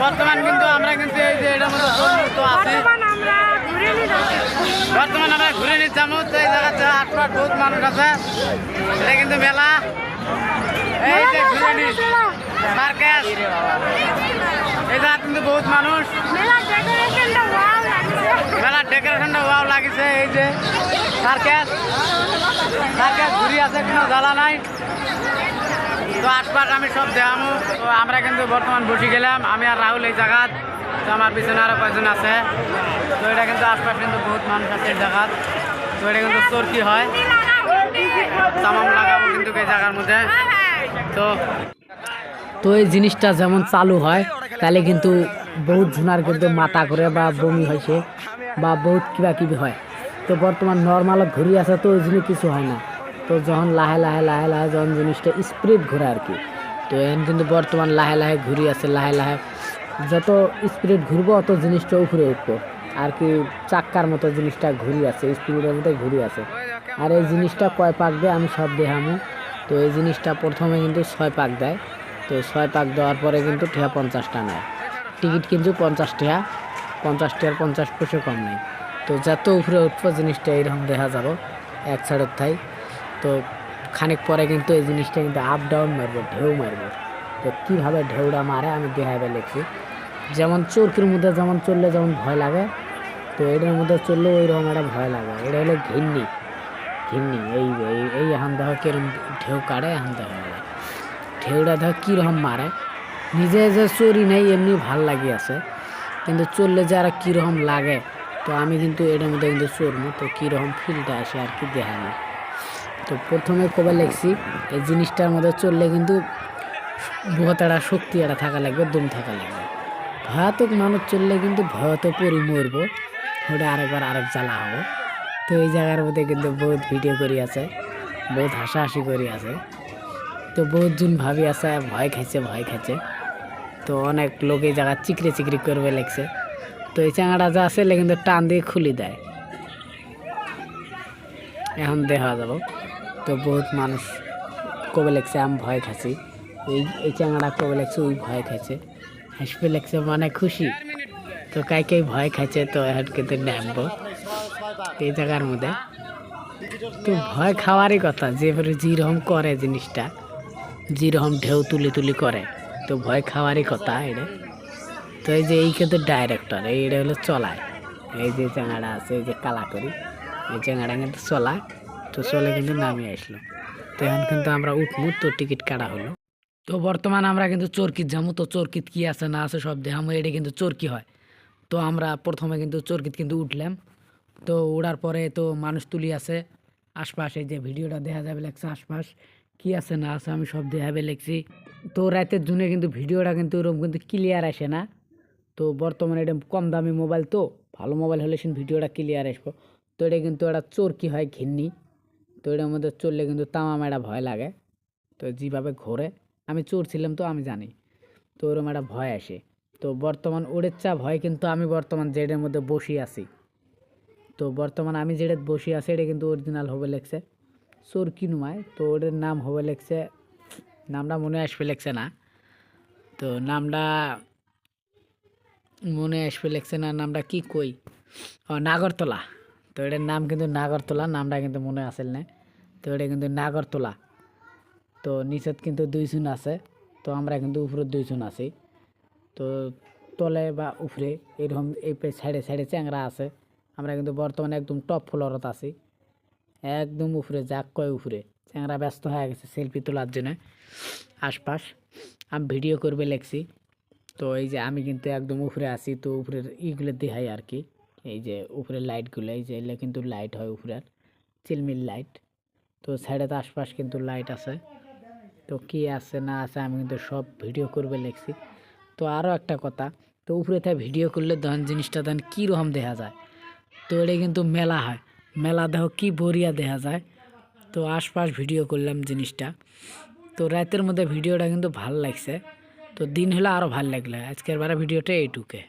বর্তমান কিন্তু আমরা কিন্তু এই যে এটার মধ্যে তো আছি। বর্তমান আমরা ঘুরে নিচ্ছি তো এই জায়গাতে আটপাট বহুত মানুষ আছে। এটা কিন্তু মেলা, এই যে ঘুরে নিচ্ছি সার্কাস, এই জায়গা কিন্তু বহুত মানুষ। মেলার ডেকোরেশনটা ওয়াও লাগিছে। এই যে সার্কাস সার্কাস ঘুরি আছে, কোনো জ্বালা নাই। তো আটপাট আমি সব দেখামো। তো আমরা কিন্তু বর্তমান বসে গেলাম, আমি আর রাহুল এই জায়গাত। তো আমার পিছনে আরো কয়েকজন আছে। তো এটা কিন্তু আশপাশ কিন্তু বহুত মানুষ আছে এই জায়গাত। তো এটা কিন্তু চরকি হয়, তামাম লাগাবো কিন্তু এই জায়গার মধ্যে। তো তো এই জিনিসটা যেমন চালু হয় তাহলে কিন্তু বহুত জনার কিন্তু মাথা করে বা বমি হয়েছে বা বহুত কিবা কিবি হয়। তো বর্তমান নর্মালত ঘুরি আছে, তো ওই জিনিস কিছু হয় না। তো যখন লাহে লাহে লাহে লাহে যখন জিনিসটা স্পিড ঘোরে আর কি। তো এখন কিন্তু বর্তমান লাহে লাহে ঘুরি আছে, লাহে লাহে যত স্পিড ঘুরবো অত জিনিসটা উপরে উঠবো আর কি। চাক্কার মতো জিনিসটা ঘুরি আছে, স্পিডের মধ্যে ঘুরি আছে। আর এই জিনিসটা কয় পাক দেয় আমি সব দেখামো। তো এই জিনিসটা প্রথমে কিন্তু 6 পাক দেয়। তো 6 পাক দেওয়ার পরে কিন্তু টিয়া 50টা নেয়। টিকিট কিন্তু 50 টাকা, 50 টাকার 50 পয়সা কম নেই। তো যত উপরে উঠবো জিনিসটা এইরকম দেখা যাবো এক সাইডের থাই। তো খানিক পরে কিন্তু এই জিনিসটা কিন্তু আপ ডাউন মারবো, ঢেউ মারবো। তো কীভাবে ঢেউটা মারে আমি দেখাবে লিখছি। যেমন চরকির মধ্যে যেমন চললে যেমন ভয় লাগে, তো এটার মধ্যে চললে ওই রকম একটা ভয় লাগে। এটা হলো ঘিন্নি। ঘিন্নি এই এই এই এখন দেখো কিরম ঢেউ কাটে, এখন দেখো ঢেউটা দেখো কীরকম মারে। নিজে যে চরি নেই এমনি ভাল লাগি আছে, কিন্তু চললে যে আর কীরকম লাগে। তো আমি কিন্তু এটার মধ্যে কিন্তু চড়বো, তো কীরকম ফিলটা আসে আর কি দেখানো। তো প্রথমে কবে লেখছি এই জিনিসটার মধ্যে চললে কিন্তু বহুত একটা শক্তি একটা থাকা লাগবে, দম থাকা লাগবে। ভয়াতক মানুষ চললে কিন্তু ভয়ত পরি মরবো, ওটা আরেকবার আরেক জ্বালা হবো। তো এই জায়গার মধ্যে কিন্তু বহুত ভিডিও করি আছে, বহুত হাসাহাসি করি আছে। তো বহুত জন ভাবি আছে ভয় খাইছে ভয় খাইছে। তো অনেক লোক এই জায়গা চিকরি চিকরি করবে লেগছে। তো এই চাঙাটা যা আছে কিন্তু টান দিয়ে খুলি দেয়, এখন দেখা যাব। তো বহুত মানুষ কবে লেগছে আমি ভয় খাচ্ছি, এই চাঙাটা কবে লেগছে ওই ভয় খাইছে, হাসবে লেগছে মানে খুশি। তো কাই কাই ভয় খাইছে তো এখন কিন্তু নামবো এই জায়গার মধ্যে। তো ভয় খাওয়ারই কথা, যেরকম করে জিনিসটা, যেরকম ঢেউ তুলি তুলি করে, তো ভয় খাওয়ারই কথা এটা। তো এই যে এই কিন্তু ডাইরেক্টর, এইটা হলো চলায়। এই যে চাঙাটা আছে এই যে কালা করি, এই চাঙাটা কিন্তু চলায়। তো চলে কিন্তু নামিয়ে আসলো। তো এখন কিন্তু আমরা উঠমু, তো টিকিট কাটা হলো। তো বর্তমান আমরা কিন্তু চরকিত যাবো। তো চরকিত কি আছে না আছে সব দেখামো। এটা কিন্তু চরকি হয়। তো আমরা প্রথমে কিন্তু চরকিত কিন্তু উঠলাম। তো ওড়ার পরে তো মানুষ তুলি আছে আশপাশ, এই যে ভিডিওটা দেখা যাবে লাগছে আশপাশ কি আছে না আছে আমি সব দেখাবে লিখছি। তো রাতের জন্য কিন্তু ভিডিওটা কিন্তু ওরকম কিন্তু ক্লিয়ার আসে না। তো বর্তমানে এটা কম দামি মোবাইল, তো ভালো মোবাইল হলে সে ভিডিওটা ক্লিয়ার আসবো। তো এটা কিন্তু একটা চরকি হয় ঘিন্নি। তো এটার মধ্যে চললে কিন্তু তামাম একটা ভয় লাগে। তো যেভাবে ঘোরে আমি চড়ছিলাম তো আমি জানি, তো ওরকম একটা ভয় আসে। তো বর্তমান ওদের চা ভয় কিন্তু আমি বর্তমান জেডের মধ্যে বসে আছি। তো বর্তমান আমি যেটা বসে আছি এটা কিন্তু অরিজিনাল হবে লেগছে চরকি নুমায়। তো ওদের নাম হবে লেগছে, নামটা মনে আসবে লেগছে না। তো নামটা মনে আসবে লেগছে না, নামটা কি কই, ও নাগরতলা। তো এটার নাম কিন্তু নাগরতলা, নামটা কিন্তু মনে আসেল না। তো এটা কিন্তু নাগরতলা। তো নিচেত কিন্তু 2 জন আছে, তো আমরা কিন্তু উপরে 2 জন আছি। তো তলে বা উপরে এরকম এই সাইডে সাইডে চ্যাংরা আছে। আমরা কিন্তু বর্তমানে একদম টপ ফ্লোরত আছি, একদম উপরে যাক কয় উপরে। চ্যাংরা ব্যস্ত হয়ে গেছে সেলফি তোলার জন্য আশপাশ, আমি ভিডিও করবে লেগছি। তো এই যে আমি কিন্তু একদম উপরে আছি। তো উপরের ইগুলো দেখাই আর কি, এই যে উপরের লাইটগুলো, এই যে এগুলো কিন্তু লাইট হয় উপরের চিলমিল লাইট। তো সাইডে তো আশপাশ কিন্তু লাইট আছে। তো কি আছে না আছে আমি কিন্তু সব ভিডিও করবে লেগছি। তো আরও একটা কথা, তো উপরে থেকে ভিডিও করলে তখন জিনিসটা তখন কীরকম দেখা যায়। তো এটা কিন্তু মেলা হয়, মেলা দেখো কি বরিয়া দেখা যায়। তো আশপাশ ভিডিও করলাম জিনিসটা। তো রাতের মধ্যে ভিডিওটা কিন্তু ভাল লাগছে। তো দিন হলে আরও ভাল লাগলে। আজকের বারে ভিডিওটা এইটুকে।